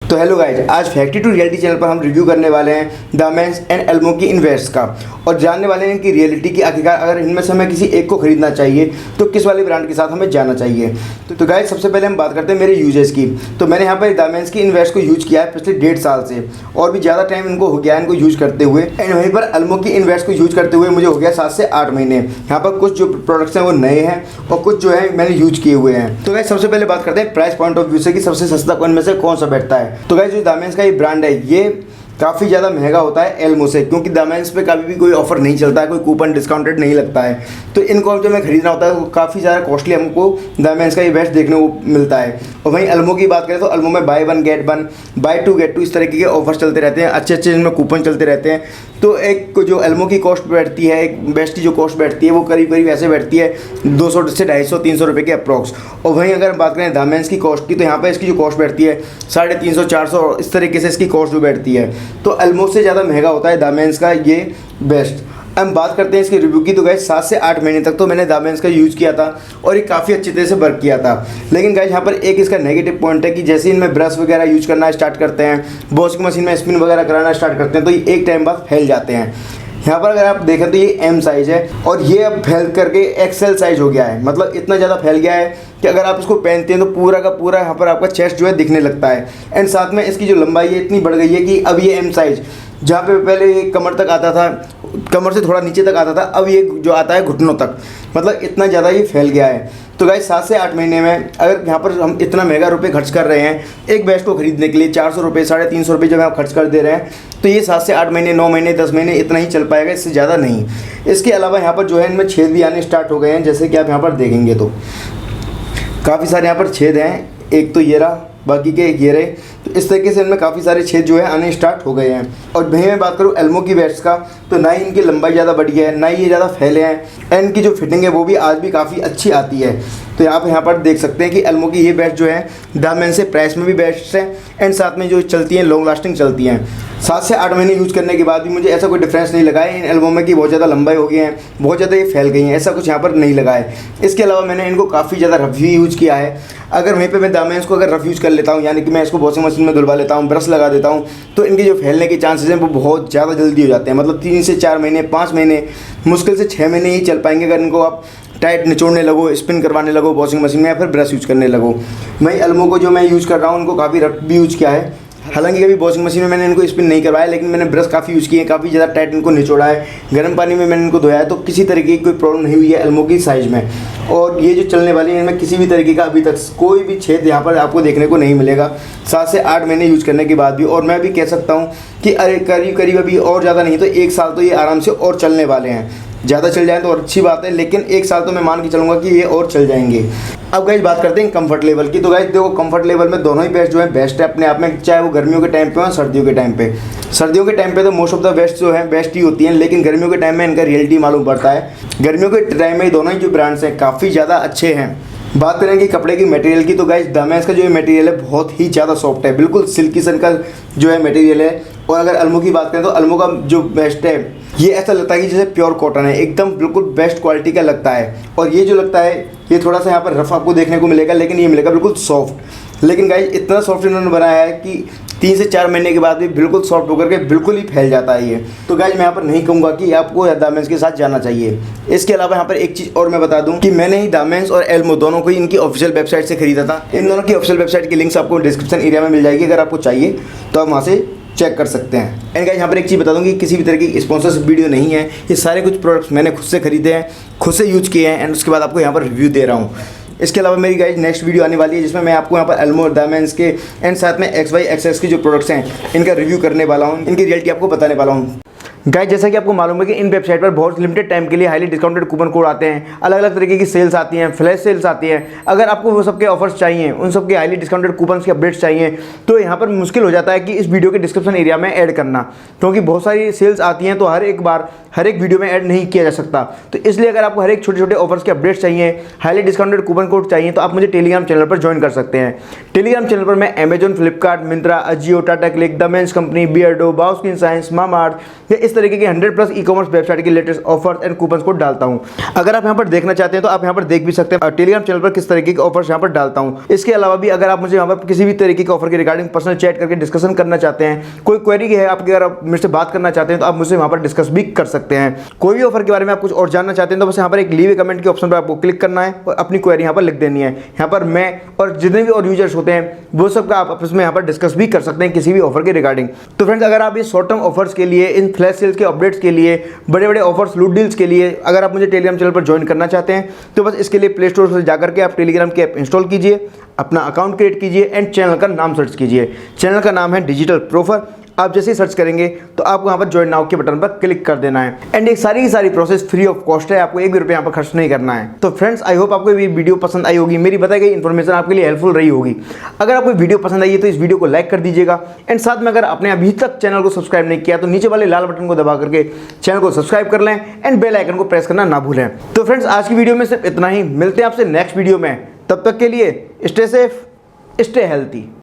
तो hello guys, आज factory to reality channel पर हम रिव्यू करने वाले हैं दामेंस एंड एल्मो की इन्वेस्ट का और जानने वाले हैं कि रियलिटी की आखिरकार अगर इनमें से हमें किसी एक को खरीदना चाहिए तो किस वाले ब्रांड के साथ हमें जाना चाहिए। तो गाइज सबसे पहले हम बात करते हैं मेरे यूजेस की। तो मैंने यहाँ पर दामेंस की इन्वेस्ट को यूज किया है पिछले 1.5 साल से और भी ज़्यादा टाइम इनको हो गया है इनको यूज करते हुए। एंड वहीं पर एल्मो की इन्वेस्ट को यूज करते हुए मुझे हो गया 7 से 8 महीने। यहाँ पर कुछ जो प्रोडक्ट्स हैं वो नए हैं और कुछ जो है मैंने यूज किए हुए हैं। तो गाइज सबसे पहले बात करते हैं प्राइस पॉइंट ऑफ व्यू से कि सबसे सस्ता कौन में से कौन सा बैठता है। तो गाइज जो दामेंस का ये ब्रांड है ये काफ़ी ज़्यादा महंगा होता है एल्मो से, क्योंकि दामेंस पे कभी भी कोई ऑफर नहीं चलता है, कोई कूपन डिस्काउंटेड नहीं लगता है। तो इनको जो मैं खरीदना होता है वो काफ़ी ज़्यादा कॉस्टली हमको दामेंस का ये बेस्ट देखने को मिलता है। और वहीं एल्मो की बात करें तो एल्मो में बाय 1 गेट 1 बाय 2 गेट 2 इस तरीके के ऑफर चलते रहते हैं, अच्छे इनमें कूपन चलते रहते हैं। तो एक जो एल्मो की कॉस्ट बैठती है, एक बेस्ट की जो कॉस्ट बैठती है वो करीब ऐसे बैठती है 200 से 250-300 रुपये के अप्रॉक्स। और वहीं अगर बात करें दामेंस की कॉस्ट की तो यहाँ पर इसकी जो कॉस्ट बैठती है 350-400 इस तरीके से इसकी कॉस्ट जो बैठती है। तो एल्मो से ज़्यादा महंगा होता है दामेंस का ये बेस्ट। हम बात करते हैं इसके रिव्यू की। तो गाइस 7 से 8 महीने तक तो मैंने दामेंस का यूज़ किया था और ये काफ़ी अच्छी तरह से वर्क किया था। लेकिन गाइस यहाँ पर एक इसका नेगेटिव पॉइंट है कि जैसे इनमें ब्रश वगैरह यूज करना स्टार्ट करते हैं, वॉशिंग मशीन में स्पिन वगैरह कराना स्टार्ट करते हैं तो ये एक टाइम बाद फैल जाते हैं। यहाँ पर अगर आप देखें तो ये एम साइज़ है और ये अब फैल करके एक्सेल साइज़ हो गया है। मतलब इतना ज़्यादा फैल गया है कि अगर आप इसको पहनते हैं तो पूरा का पूरा यहाँ पर आपका चेस्ट जो है दिखने लगता है। एंड साथ में इसकी जो लंबाई है इतनी बढ़ गई है कि अब ये एम साइज़ जहाँ पे पहले ये कमर तक आता था, कमर से थोड़ा नीचे तक आता था, अब ये जो आता है घुटनों तक। मतलब इतना ज़्यादा ये फैल गया है। तो गाइस 7 से 8 महीने में अगर यहाँ पर हम इतना महंगा रुपये खर्च कर रहे हैं एक बेस्ट को खरीदने के लिए 400 रुपये 350 रुपये जब आप खर्च कर दे रहे हैं तो ये 7 से 8 महीने 9 महीने 10 महीने इतना ही चल पाएगा, इससे ज़्यादा नहीं। इसके अलावा यहाँ पर जो है इनमें छेद भी आने स्टार्ट हो गए हैं, जैसे कि आप यहाँ पर देखेंगे तो काफ़ी सारे यहाँ पर छेद हैं। एक तो ये रहा, बाकी के ये रहे। तो इस तरीके से इनमें काफ़ी सारे छेद जो है आने स्टार्ट हो गए हैं। और वहीं मैं बात करूँ एल्मो की वेस्ट का तो ना ही इनकी लंबाई ज़्यादा बढ़ी है, ना ही ये ज़्यादा फैले हैं। एंड इनकी जो फिटिंग है वो भी आज भी काफ़ी अच्छी आती है। तो आप यहाँ पर देख सकते हैं कि एल्मो की ये बेस्ट जो है दामेंस से प्राइस में भी बेस्ट है एंड साथ में जो चलती हैं लॉन्ग लास्टिंग चलती हैं। 7 से 8 महीने यूज़ करने के बाद भी मुझे ऐसा कोई डिफरेंस नहीं लगा है इन एल्बम में कि बहुत ज़्यादा लंबाई हो गई हैं, बहुत ज़्यादा ये फैल गई हैं, ऐसा कुछ यहाँ पर नहीं लगा है। इसके अलावा मैंने इनको काफ़ी ज़्यादा रफ ही यूज़ किया है। अगर वहीं पे मैं दामेंस को अगर रफ यूज़ कर लेता हूँ, यानी कि मैं इसको वॉशिंग मशीन में धुलवा लेता हूँ, ब्रश लगा देता हूँ, तो इनके जो फैलने के चांसेस हैं वो बहुत ज़्यादा जल्दी हो जाते हैं। मतलब 3 से 4 महीने 5 महीने मुश्किल से 6 महीने ही चल पाएंगे अगर इनको आप टाइट निचोड़ने लगो, स्पिन करवाने लगो वॉशिंग मशीन में या फिर ब्रश यूज़ करने लगो। वहीं एल्मो को जो मैं यूज़ कर रहा हूँ उनको काफ़ी रफ भी यूज़ किया है। हालांकि कभी वॉशिंग मशीन में मैंने इनको स्पिन नहीं करवाया, लेकिन मैंने ब्रश काफ़ी यूज़ किए हैं, काफ़ी ज़्यादा टाइट इनको निचोड़ा है, गर्म पानी में मैंने इनको धोया है, तो किसी तरीके की कोई प्रॉब्लम नहीं हुई है एल्मो की साइज़ में। और ये जो चलने वाली है इनमें किसी भी तरीके का अभी तक कोई भी छेद यहाँ पर आपको देखने को नहीं मिलेगा 7 से 8 महीने यूज़ करने के बाद भी। और मैं भी कह सकता हूँ कि अरे करीब अभी और ज़्यादा नहीं तो 1 साल तो ये आराम से और चलने वाले हैं। ज़्यादा चल जाए तो और अच्छी बात है, लेकिन 1 साल तो मैं मान के चलूँगा कि ये और चल जाएंगे। अब गाइस बात करते हैं कंफर्ट लेवल की। तो गाइस देखो कंफर्ट लेवल में दोनों ही बेस्ट जो है बेस्ट है अपने आप में, चाहे वो गर्मियों के टाइम पे हो सर्दियों के टाइम पे। सर्दियों के टाइम पे तो मोस्ट ऑफ द बेस्ट जो है बेस्ट ही होती हैं, लेकिन गर्मियों के टाइम में इनका रियलिटी मालूम पड़ता है। गर्मियों के टाइम में दोनों ही जो ब्रांड्स हैं काफ़ी ज़्यादा अच्छे हैं। बात करेंगे कपड़े की मटेरियल की तो गाइस दामेंस का जो ये मटेरियल है बहुत ही ज़्यादा सॉफ्ट है, बिल्कुल सिल्की सन का जो है मटेरियल है। और अगर एल्मो की बात करें तो एल्मो का जो बेस्ट है ये ऐसा लगता है कि जैसे प्योर कॉटन है, एकदम बिल्कुल बेस्ट क्वालिटी का लगता है। और ये जो लगता है ये थोड़ा सा यहाँ पर रफ आपको देखने को मिलेगा, लेकिन ये मिलेगा बिल्कुल सॉफ्ट। लेकिन गाइस इतना सॉफ्ट इन्होंने बनाया है कि 3 से 4 महीने के बाद भी बिल्कुल सॉफ्ट होकर के बिल्कुल ही फैल जाता है ये। तो गाइस मैं यहाँ पर नहीं कहूँगा कि आपको दामेंस के साथ जाना चाहिए। इसके अलावा यहाँ पर एक चीज़ और मैं बता दूँ कि मैंने ही दामेंस और एल्मो दोनों को इनकी ऑफिशियल वेबसाइट से खरीदा था। इन दोनों की ऑफिशियल वेबसाइट की लिंक्स आपको डिस्क्रिप्शन एरिया में मिल जाएगी, अगर आपको चाहिए तो आप वहाँ से चेक कर सकते हैं। एंड गाइस यहाँ पर एक चीज़ बता दूँ कि किसी भी तरह की स्पॉन्सरशिप वीडियो नहीं है, ये सारे कुछ प्रोडक्ट्स मैंने खुद से खरीदे हैं, खुद से यूज़ किए हैं एंड उसके बाद आपको यहाँ पर रिव्यू दे रहा हूँ। इसके अलावा मेरी गाइस नेक्स्ट वीडियो आने वाली है जिसमें मैं आपको यहाँ पर एल्मो और दामेंस के एंड साथ में XY XS की जो प्रोडक्ट्स हैं इनका रिव्यू करने वाला हूँ, इनकी रियलिटी आपको बताने वाला हूँ। गाइस जैसा कि आपको मालूम है कि इन वेबसाइट पर बहुत लिमिटेड टाइम के लिए हाईली डिस्काउंटेड कूपन कोड आते हैं, अलग अलग तरीके की सेल्स आती हैं, फ्लैश सेल्स आती हैं। अगर आपको वो सबके ऑफर्स चाहिए, उन सबके हाईली डिस्काउंटेड कूपन्स के अपडेट्स चाहिए तो यहाँ पर मुश्किल हो जाता है कि इस वीडियो के डिस्क्रिप्शन एरिया में ऐड करना, क्योंकि बहुत सारी सेल्स आती हैं तो हर एक वीडियो में ऐड नहीं किया जा सकता। तो इसलिए अगर आपको हर एक छोटे छोटे ऑफर्स के अपडेट्स चाहिए, हाईली डिस्काउंटेड कूपन कोड चाहिए तो आप मुझे टेलीग्राम चैनल पर ज्वाइन कर सकते हैं। टेलीग्राम चैनल पर मैं Amazon, Flipkart, Myntra, Ajio, Tata Cliq, दामेंस company, Beardo, Bioskin science, Mamaearth या इस तरीके की 100+ ई-कॉमर्स वेबसाइट के लेटेस्ट ऑफर्स एंड कूपन्स को डालता हूँ। अगर आप यहाँ पर देखना चाहते हैं तो आप यहाँ पर देख भी सकते हैं टेलीग्राम चैनल पर किस तरीके के ऑफर्स यहाँ पर डालता हूँ। इसके अलावा भी अगर आप मुझे यहाँ पर किसी भी तरीके के ऑफर के रिगार्डिंग पर्सनल चैट करके डिस्कशन करना चाहते हैं, कोई क्वेरी है आपकी, अगर आप मेरे से बात करना चाहते हैं तो आप मुझसे वहाँ पर डिस्कस भी कर सकते हैं। कोई भी ऑफर के बारे में आप कुछ और जानना चाहते हैं तो बस यहाँ पर एक लीव ए कमेंट के ऑप्शन पर आपको क्लिक करना है और अपनी क्वेरी यहाँ पर लिख देनी है। यहाँ पर मैं और जितने भी और यूजर्स होते हैं वो सब का आप आपस में यहाँ पर डिस्कस भी कर सकते हैं किसी भी ऑफर के रिगार्डिंग। तो फ्रेंड्स, अगर आप ये शॉर्ट टर्म ऑफर्स के लिए, इन फ्लैश सेल्स के अपडेट्स के लिए, बड़े बड़े ऑफर्स, लूट डील्स के लिए अगर आप मुझे टेलीग्राम चैनल पर ज्वाइन करना चाहते हैं तो बस इसके लिए प्ले स्टोर से जाकर के आप टेलीग्राम की ऐप इंस्टॉल कीजिए, अपना अकाउंट क्रिएट कीजिए एंड चैनल का नाम सर्च कीजिए। चैनल का नाम है डिजिटल प्रोफर। आप जैसे ही सर्च करेंगे तो आपको यहाँ पर ज्वाइन नाउ के बटन पर क्लिक कर देना है एंड एक सारी की सारी प्रोसेस फ्री ऑफ कॉस्ट है, आपको एक भी रुपये यहाँ पर खर्च नहीं करना है। तो फ्रेंड्स, आई होप आपको ये वीडियो पसंद आई होगी, मेरी बताई गई इन्फॉर्मेशन आपके लिए हेल्पफुल रही होगी। अगर आपको वीडियो पसंद आई है तो इस वीडियो को लाइक कर दीजिएगा एंड साथ में अगर आपने अभी तक चैनल को सब्सक्राइब नहीं किया तो नीचे वाले लाल बटन को दबा करके चैनल को सब्सक्राइब कर लें एंड बेल आइकन को प्रेस करना ना भूलें। तो फ्रेंड्स, आज की वीडियो में सिर्फ इतना ही। मिलते हैं आपसे नेक्स्ट वीडियो में, तब तक के लिए स्टे सेफ, स्टे हेल्थी।